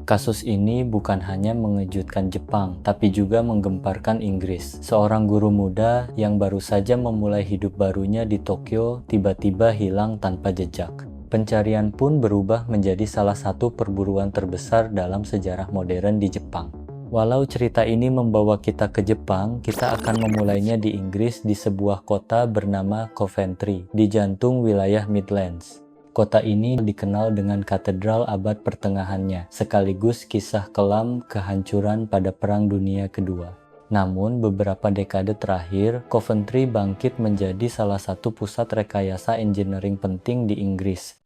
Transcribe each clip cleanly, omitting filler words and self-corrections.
Kasus ini bukan hanya mengejutkan Jepang, tapi juga menggemparkan Inggris. Seorang guru muda yang baru saja memulai hidup barunya di Tokyo tiba-tiba hilang tanpa jejak. Pencarian pun berubah menjadi salah satu perburuan terbesar dalam sejarah modern di Jepang. Walau cerita ini membawa kita ke Jepang, kita akan memulainya di Inggris di sebuah kota bernama Coventry, di jantung wilayah Midlands. Kota ini dikenal dengan katedral abad pertengahannya, sekaligus kisah kelam kehancuran pada Perang Dunia Kedua. Namun, beberapa dekade terakhir, Coventry bangkit menjadi salah satu pusat rekayasa engineering penting di Inggris.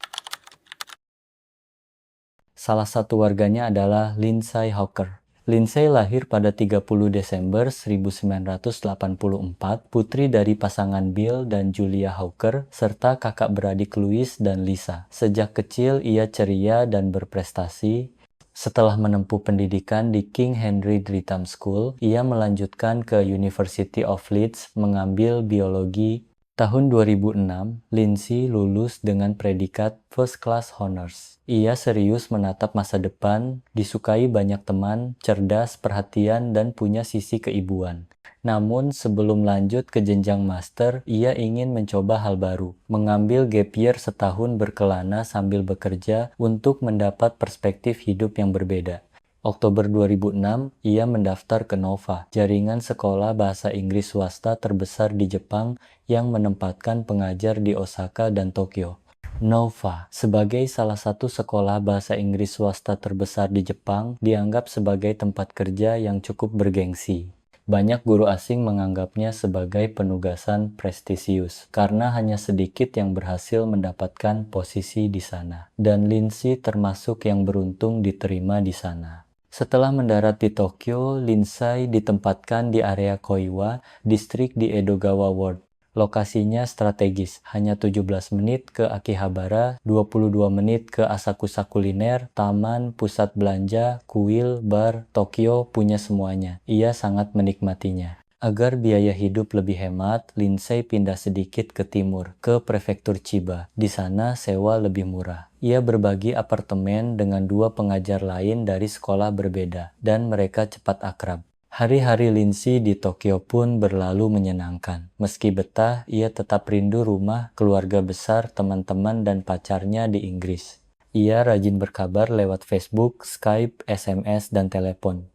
Salah satu warganya adalah Lindsay Hawker. Lindsay lahir pada 30 Desember 1984, putri dari pasangan Bill dan Julia Hawker, serta kakak beradik Louis dan Lisa. Sejak kecil ia ceria dan berprestasi. Setelah menempuh pendidikan di King Henry Streatham School, ia melanjutkan ke University of Leeds mengambil biologi. Tahun 2006, Lindsay lulus dengan predikat First Class Honors. Ia serius menatap masa depan, disukai banyak teman, cerdas, perhatian, dan punya sisi keibuan. Namun, sebelum lanjut ke jenjang master, ia ingin mencoba hal baru, mengambil gap year setahun berkelana sambil bekerja untuk mendapat perspektif hidup yang berbeda. Oktober 2006, ia mendaftar ke NOVA, jaringan sekolah bahasa Inggris swasta terbesar di Jepang yang menempatkan pengajar di Osaka dan Tokyo. NOVA, sebagai salah satu sekolah bahasa Inggris swasta terbesar di Jepang, dianggap sebagai tempat kerja yang cukup bergengsi. Banyak guru asing menganggapnya sebagai penugasan prestisius, karena hanya sedikit yang berhasil mendapatkan posisi di sana. Dan Lindsay termasuk yang beruntung diterima di sana. Setelah mendarat di Tokyo, Lindsay ditempatkan di area Koiwa, distrik di Edogawa Ward. Lokasinya strategis, hanya 17 menit ke Akihabara, 22 menit ke Asakusa Kuliner, taman, pusat belanja, kuil, bar, Tokyo punya semuanya. Ia sangat menikmatinya. Agar biaya hidup lebih hemat, Lindsay pindah sedikit ke timur, ke prefektur Chiba. Di sana sewa lebih murah. Ia berbagi apartemen dengan dua pengajar lain dari sekolah berbeda, dan mereka cepat akrab. Hari-hari Lindsay di Tokyo pun berlalu menyenangkan. Meski betah, ia tetap rindu rumah, keluarga besar, teman-teman, dan pacarnya di Inggris. Ia rajin berkabar lewat Facebook, Skype, SMS, dan telepon.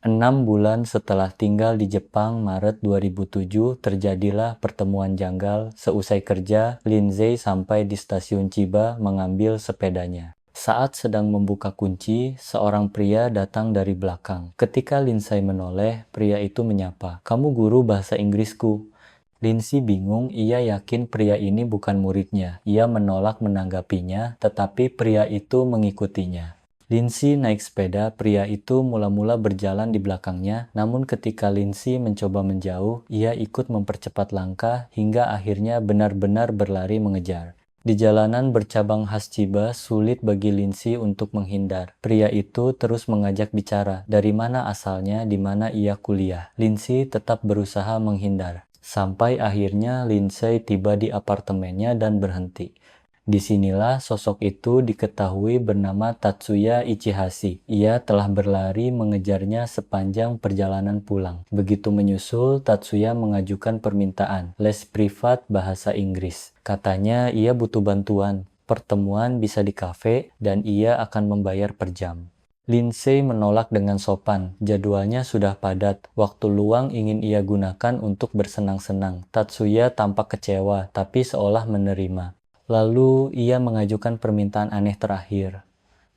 6 bulan setelah tinggal di Jepang, Maret 2007, terjadilah pertemuan janggal. Seusai kerja, Lindsay sampai di stasiun Chiba mengambil sepedanya. Saat sedang membuka kunci, seorang pria datang dari belakang. Ketika Lindsay menoleh, pria itu menyapa, "Kamu guru bahasa Inggrisku." Lindsay bingung, ia yakin pria ini bukan muridnya. Ia menolak menanggapinya, tetapi pria itu mengikutinya. Lindsay naik sepeda, pria itu mula-mula berjalan di belakangnya, namun ketika Lindsay mencoba menjauh, ia ikut mempercepat langkah hingga akhirnya benar-benar berlari mengejar. Di jalanan bercabang khas Chiba, sulit bagi Lindsay untuk menghindar. Pria itu terus mengajak bicara, dari mana asalnya, di mana ia kuliah. Lindsay tetap berusaha menghindar. Sampai akhirnya Lindsay tiba di apartemennya dan berhenti. Disinilah sosok itu diketahui bernama Tatsuya Ichihashi. Ia telah berlari mengejarnya sepanjang perjalanan pulang. Begitu menyusul, Tatsuya mengajukan permintaan les privat bahasa Inggris. Katanya ia butuh bantuan. Pertemuan bisa di kafe dan ia akan membayar per jam. Lindsay menolak dengan sopan. Jadwalnya sudah padat. Waktu luang ingin ia gunakan untuk bersenang-senang. Tatsuya tampak kecewa, tapi seolah menerima. Lalu ia mengajukan permintaan aneh terakhir.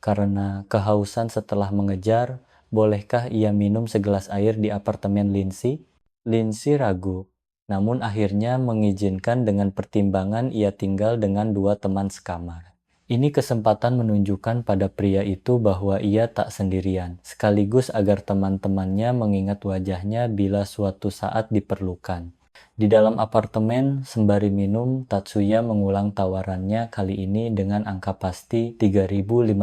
Karena kehausan setelah mengejar, bolehkah ia minum segelas air di apartemen Lindsay? Lindsay ragu, namun akhirnya mengizinkan dengan pertimbangan ia tinggal dengan dua teman sekamar. Ini kesempatan menunjukkan pada pria itu bahwa ia tak sendirian, sekaligus agar teman-temannya mengingat wajahnya bila suatu saat diperlukan. Di dalam apartemen, sembari minum, Tatsuya mengulang tawarannya kali ini dengan angka pasti 3.500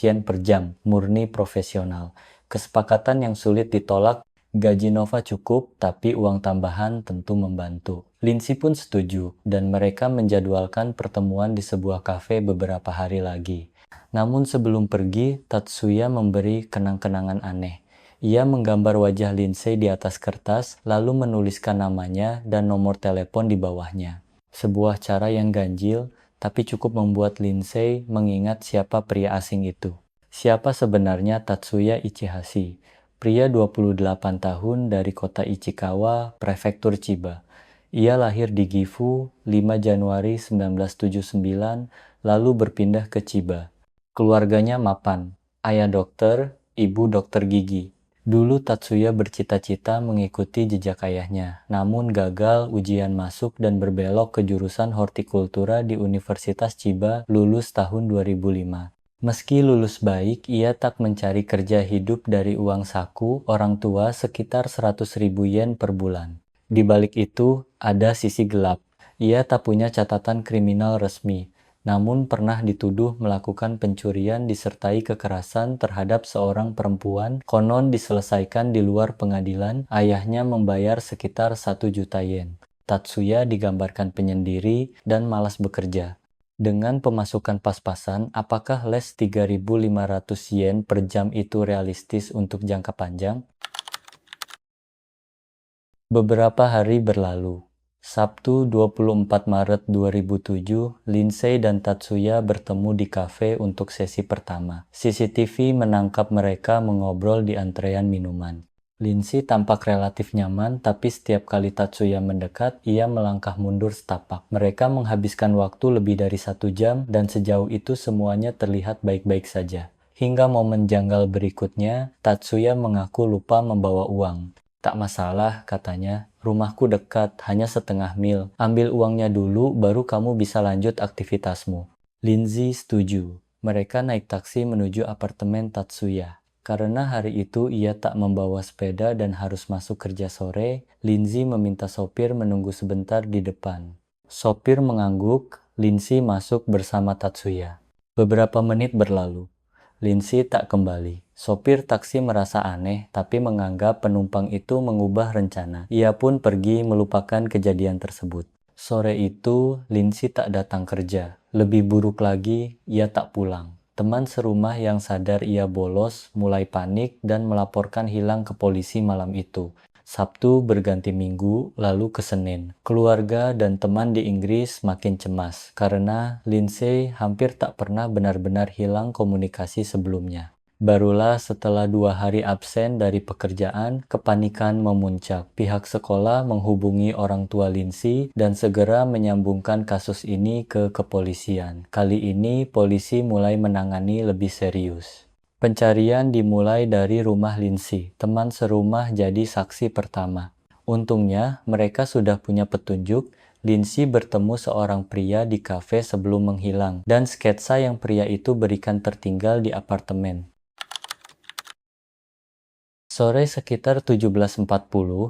yen per jam, murni profesional. Kesepakatan yang sulit ditolak, gaji Nova cukup, tapi uang tambahan tentu membantu. Lindsay pun setuju, dan mereka menjadwalkan pertemuan di sebuah kafe beberapa hari lagi. Namun sebelum pergi, Tatsuya memberi kenang-kenangan aneh. Ia menggambar wajah Lindsay di atas kertas, lalu menuliskan namanya dan nomor telepon di bawahnya. Sebuah cara yang ganjil, tapi cukup membuat Lindsay mengingat siapa pria asing itu. Siapa sebenarnya Tatsuya Ichihashi? Pria 28 tahun dari kota Ichikawa, prefektur Chiba. Ia lahir di Gifu 5 Januari 1979, lalu berpindah ke Chiba. Keluarganya mapan, ayah dokter, ibu dokter gigi. Dulu Tatsuya bercita-cita mengikuti jejak ayahnya, namun gagal ujian masuk dan berbelok ke jurusan hortikultura di Universitas Chiba lulus tahun 2005. Meski lulus baik, ia tak mencari kerja hidup dari uang saku orang tua sekitar 100.000 yen per bulan. Di balik itu, ada sisi gelap. Ia tak punya catatan kriminal resmi, namun pernah dituduh melakukan pencurian disertai kekerasan terhadap seorang perempuan, konon diselesaikan di luar pengadilan, ayahnya membayar sekitar 1 juta yen. Tatsuya digambarkan penyendiri dan malas bekerja. Dengan pemasukan pas-pasan, apakah les 3.500 yen per jam itu realistis untuk jangka panjang? Beberapa hari berlalu. Sabtu 24 Maret 2007, Lindsay dan Tatsuya bertemu di kafe untuk sesi pertama. CCTV menangkap mereka mengobrol di antrean minuman. Lindsay tampak relatif nyaman, tapi setiap kali Tatsuya mendekat, ia melangkah mundur setapak. Mereka menghabiskan waktu lebih dari 1 jam, dan sejauh itu semuanya terlihat baik-baik saja. Hingga momen janggal berikutnya, Tatsuya mengaku lupa membawa uang. Tak masalah, katanya. Rumahku dekat, hanya setengah mil. Ambil uangnya dulu, baru kamu bisa lanjut aktivitasmu. Lindsay setuju. Mereka naik taksi menuju apartemen Tatsuya. Karena hari itu ia tak membawa sepeda dan harus masuk kerja sore, Lindsay meminta sopir menunggu sebentar di depan. Sopir mengangguk, Lindsay masuk bersama Tatsuya. Beberapa menit berlalu. Lindsay tak kembali. Sopir taksi merasa aneh, tapi menganggap penumpang itu mengubah rencana. Ia pun pergi melupakan kejadian tersebut. Sore itu, Lindsay tak datang kerja. Lebih buruk lagi, ia tak pulang. Teman serumah yang sadar ia bolos mulai panik dan melaporkan hilang ke polisi malam itu. Sabtu berganti Minggu, lalu ke Senin. Keluarga dan teman di Inggris makin cemas karena Lindsay hampir tak pernah benar-benar hilang komunikasi sebelumnya. Barulah setelah 2 hari absen dari pekerjaan, kepanikan memuncak. Pihak sekolah menghubungi orang tua Lindsay dan segera menyambungkan kasus ini ke kepolisian. Kali ini polisi mulai menangani lebih serius. Pencarian dimulai dari rumah Lindsay. Teman serumah jadi saksi pertama. Untungnya, mereka sudah punya petunjuk. Lindsay bertemu seorang pria di kafe sebelum menghilang, dan sketsa yang pria itu berikan tertinggal di apartemen. Sore sekitar 17.40,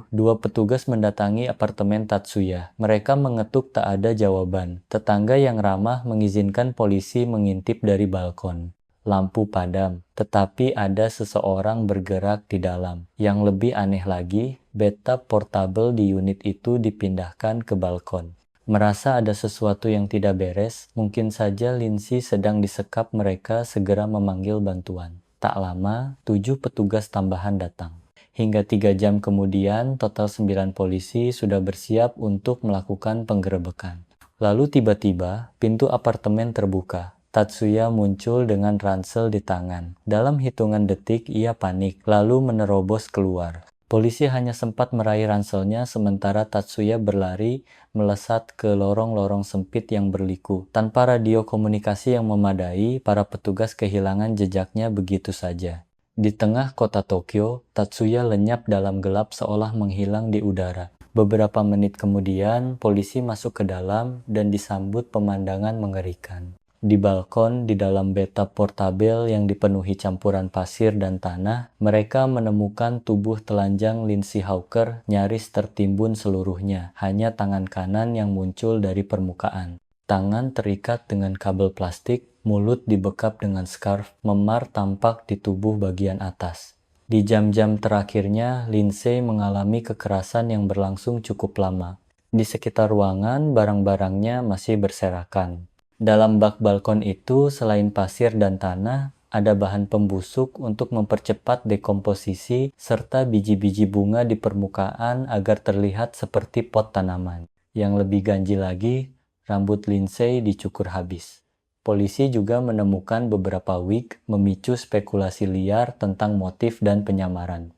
dua petugas mendatangi apartemen Tatsuya. Mereka mengetuk tak ada jawaban. Tetangga yang ramah mengizinkan polisi mengintip dari balkon. Lampu padam, tetapi ada seseorang bergerak di dalam. Yang lebih aneh lagi, bathtub portable di unit itu dipindahkan ke balkon. Merasa ada sesuatu yang tidak beres, mungkin saja Lindsay sedang disekap mereka segera memanggil bantuan. Tak lama, 7 petugas tambahan datang. Hingga 3 jam kemudian, total 9 polisi sudah bersiap untuk melakukan penggerebekan. Lalu tiba-tiba, pintu apartemen terbuka. Tatsuya muncul dengan ransel di tangan. Dalam hitungan detik, ia panik, lalu menerobos keluar. Polisi hanya sempat meraih ranselnya sementara Tatsuya berlari melesat ke lorong-lorong sempit yang berliku. Tanpa radio komunikasi yang memadai, para petugas kehilangan jejaknya begitu saja. Di tengah kota Tokyo, Tatsuya lenyap dalam gelap seolah menghilang di udara. Beberapa menit kemudian, polisi masuk ke dalam dan disambut pemandangan mengerikan. Di balkon, di dalam bathtub portabel yang dipenuhi campuran pasir dan tanah, mereka menemukan tubuh telanjang Lindsay Hawker nyaris tertimbun seluruhnya, hanya tangan kanan yang muncul dari permukaan. Tangan terikat dengan kabel plastik, mulut dibekap dengan scarf, memar tampak di tubuh bagian atas. Di jam-jam terakhirnya, Lindsay mengalami kekerasan yang berlangsung cukup lama. Di sekitar ruangan, barang-barangnya masih berserakan. Dalam bak balkon itu, selain pasir dan tanah, ada bahan pembusuk untuk mempercepat dekomposisi serta biji-biji bunga di permukaan agar terlihat seperti pot tanaman. Yang lebih ganjil lagi, rambut Lindsay dicukur habis. Polisi juga menemukan beberapa wig, memicu spekulasi liar tentang motif dan penyamaran.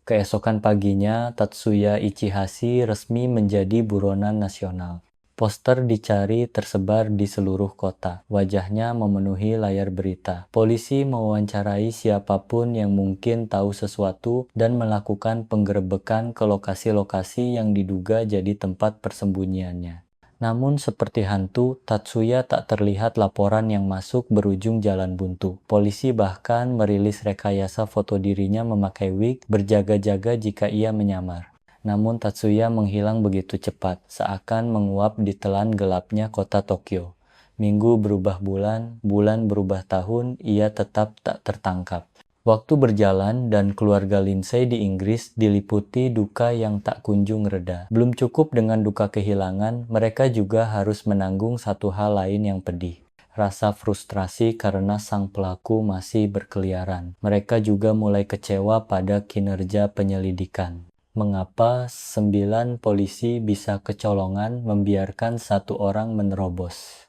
Keesokan paginya, Tatsuya Ichihashi resmi menjadi buronan nasional. Poster dicari tersebar di seluruh kota. Wajahnya memenuhi layar berita. Polisi mewawancarai siapapun yang mungkin tahu sesuatu dan melakukan penggerebekan ke lokasi-lokasi yang diduga jadi tempat persembunyiannya. Namun seperti hantu, Tatsuya tak terlihat laporan yang masuk berujung jalan buntu. Polisi bahkan merilis rekayasa foto dirinya memakai wig, berjaga-jaga jika ia menyamar. Namun Tatsuya menghilang begitu cepat, seakan menguap di telan gelapnya kota Tokyo. Minggu berubah bulan, bulan berubah tahun, ia tetap tak tertangkap. Waktu berjalan dan keluarga Lindsay di Inggris diliputi duka yang tak kunjung reda. Belum cukup dengan duka kehilangan, mereka juga harus menanggung satu hal lain yang pedih. Rasa frustrasi karena sang pelaku masih berkeliaran. Mereka juga mulai kecewa pada kinerja penyelidikan. Mengapa 9 polisi bisa kecolongan membiarkan satu orang menerobos?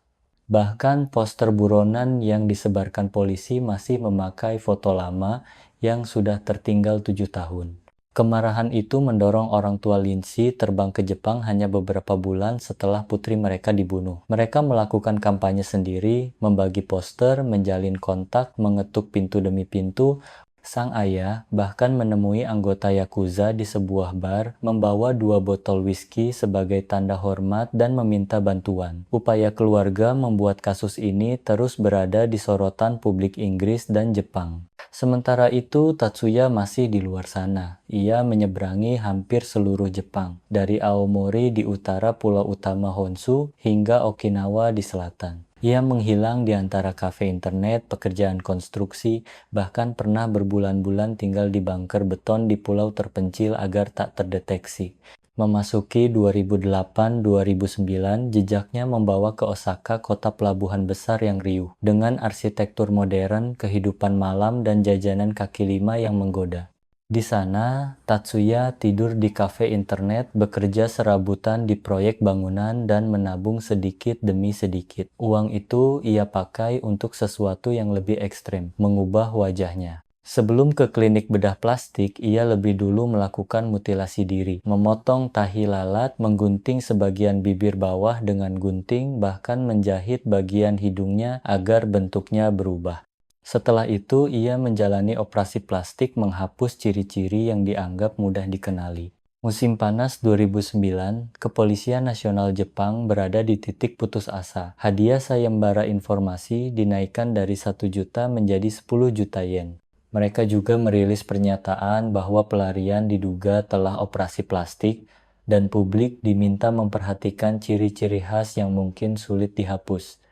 Bahkan poster buronan yang disebarkan polisi masih memakai foto lama yang sudah tertinggal 7 tahun. Kemarahan itu mendorong orang tua Lindsay terbang ke Jepang hanya beberapa bulan setelah putri mereka dibunuh. Mereka melakukan kampanye sendiri, membagi poster, menjalin kontak, mengetuk pintu demi pintu. Sang ayah bahkan menemui anggota Yakuza di sebuah bar, membawa 2 botol whisky sebagai tanda hormat dan meminta bantuan. Upaya keluarga membuat kasus ini terus berada di sorotan publik Inggris dan Jepang. Sementara itu, Tatsuya masih di luar sana. Ia menyeberangi hampir seluruh Jepang, dari Aomori di utara pulau utama Honshu hingga Okinawa di selatan. Ia menghilang di antara kafe internet, pekerjaan konstruksi, bahkan pernah berbulan-bulan tinggal di bunker beton di pulau terpencil agar tak terdeteksi. Memasuki 2008-2009, jejaknya membawa ke Osaka, kota pelabuhan besar yang riuh, dengan arsitektur modern, kehidupan malam, dan jajanan kaki lima yang menggoda. Di sana, Tatsuya tidur di kafe internet, bekerja serabutan di proyek bangunan, dan menabung sedikit demi sedikit. Uang itu ia pakai untuk sesuatu yang lebih ekstrim, mengubah wajahnya. Sebelum ke klinik bedah plastik, ia lebih dulu melakukan mutilasi diri, memotong tahi lalat, menggunting sebagian bibir bawah dengan gunting, bahkan menjahit bagian hidungnya agar bentuknya berubah. Setelah itu, ia menjalani operasi plastik menghapus ciri-ciri yang dianggap mudah dikenali. Musim panas 2009, Kepolisian Nasional Jepang berada di titik putus asa. Hadiah sayembara informasi dinaikkan dari 1 juta menjadi 10 juta yen. Mereka juga merilis pernyataan bahwa pelarian diduga telah operasi plastik dan publik diminta memperhatikan ciri-ciri khas yang mungkin sulit dihapus.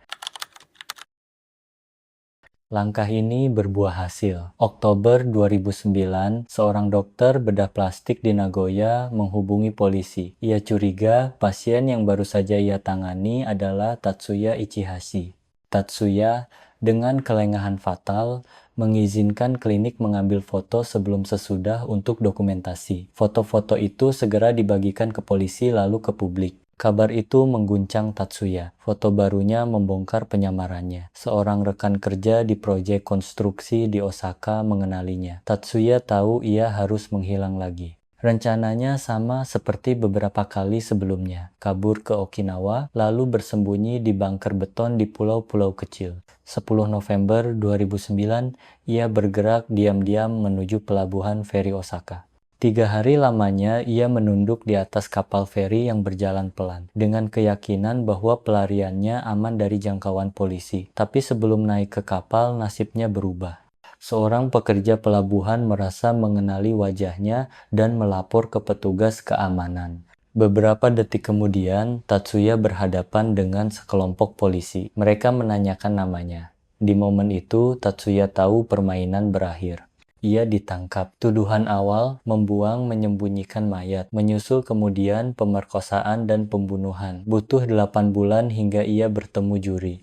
Langkah ini berbuah hasil. Oktober 2009, seorang dokter bedah plastik di Nagoya menghubungi polisi. Ia curiga pasien yang baru saja ia tangani adalah Tatsuya Ichihashi. Tatsuya, dengan kelengahan fatal, mengizinkan klinik mengambil foto sebelum sesudah untuk dokumentasi. Foto-foto itu segera dibagikan ke polisi lalu ke publik. Kabar itu mengguncang Tatsuya. Foto barunya membongkar penyamarannya. Seorang rekan kerja di proyek konstruksi di Osaka mengenalinya. Tatsuya tahu ia harus menghilang lagi. Rencananya sama seperti beberapa kali sebelumnya, kabur ke Okinawa, lalu bersembunyi di bunker beton di pulau-pulau kecil. 10 November 2009, ia bergerak diam-diam menuju pelabuhan feri Osaka. 3 hari lamanya ia menunduk di atas kapal feri yang berjalan pelan, dengan keyakinan bahwa pelariannya aman dari jangkauan polisi. Tapi sebelum naik ke kapal, nasibnya berubah. Seorang pekerja pelabuhan merasa mengenali wajahnya dan melapor ke petugas keamanan. Beberapa detik kemudian, Tatsuya berhadapan dengan sekelompok polisi. Mereka menanyakan namanya. Di momen itu, Tatsuya tahu permainan berakhir. Ia ditangkap. Tuduhan awal membuang menyembunyikan mayat, menyusul kemudian pemerkosaan dan pembunuhan. Butuh 8 bulan hingga ia bertemu juri.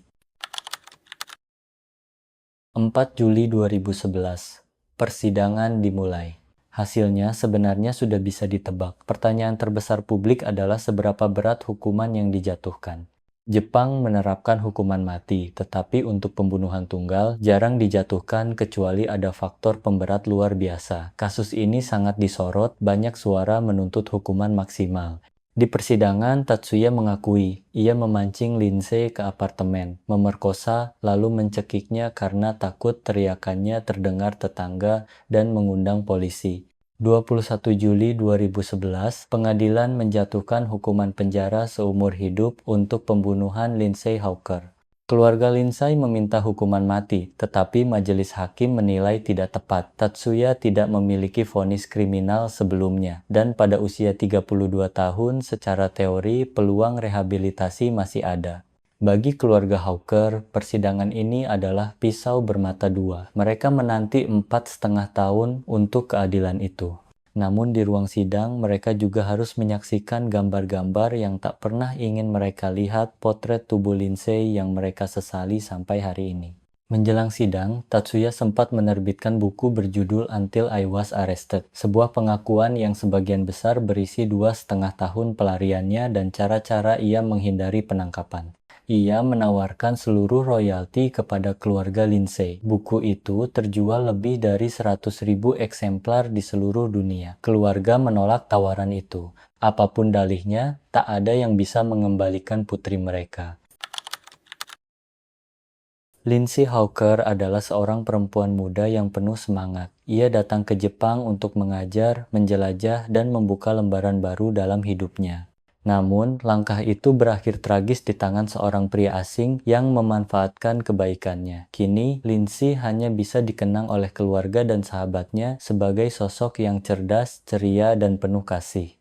4 Juli 2011, persidangan dimulai. Hasilnya sebenarnya sudah bisa ditebak. Pertanyaan terbesar publik adalah seberapa berat hukuman yang dijatuhkan. Jepang menerapkan hukuman mati, tetapi untuk pembunuhan tunggal jarang dijatuhkan kecuali ada faktor pemberat luar biasa. Kasus ini sangat disorot, banyak suara menuntut hukuman maksimal. Di persidangan, Tatsuya mengakui ia memancing Lindsay ke apartemen, memerkosa, lalu mencekiknya karena takut teriakannya terdengar tetangga dan mengundang polisi. 21 Juli 2011, pengadilan menjatuhkan hukuman penjara seumur hidup untuk pembunuhan Lindsay Hawker. Keluarga Lindsay meminta hukuman mati, tetapi majelis hakim menilai tidak tepat. Tatsuya tidak memiliki vonis kriminal sebelumnya, dan pada usia 32 tahun, secara teori peluang rehabilitasi masih ada. Bagi keluarga Hawker, persidangan ini adalah pisau bermata dua. Mereka menanti 4,5 tahun untuk keadilan itu. Namun di ruang sidang, mereka juga harus menyaksikan gambar-gambar yang tak pernah ingin mereka lihat, potret tubuh Lindsay yang mereka sesali sampai hari ini. Menjelang sidang, Tatsuya sempat menerbitkan buku berjudul Until I Was Arrested, sebuah pengakuan yang sebagian besar berisi 2,5 tahun pelariannya dan cara-cara ia menghindari penangkapan. Ia menawarkan seluruh royalti kepada keluarga Lindsay. Buku itu terjual lebih dari 100.000 eksemplar di seluruh dunia. Keluarga menolak tawaran itu. Apapun dalihnya, tak ada yang bisa mengembalikan putri mereka. Lindsay Hawker adalah seorang perempuan muda yang penuh semangat. Ia datang ke Jepang untuk mengajar, menjelajah, dan membuka lembaran baru dalam hidupnya. Namun, langkah itu berakhir tragis di tangan seorang pria asing yang memanfaatkan kebaikannya. Kini, Lindsay hanya bisa dikenang oleh keluarga dan sahabatnya sebagai sosok yang cerdas, ceria, dan penuh kasih.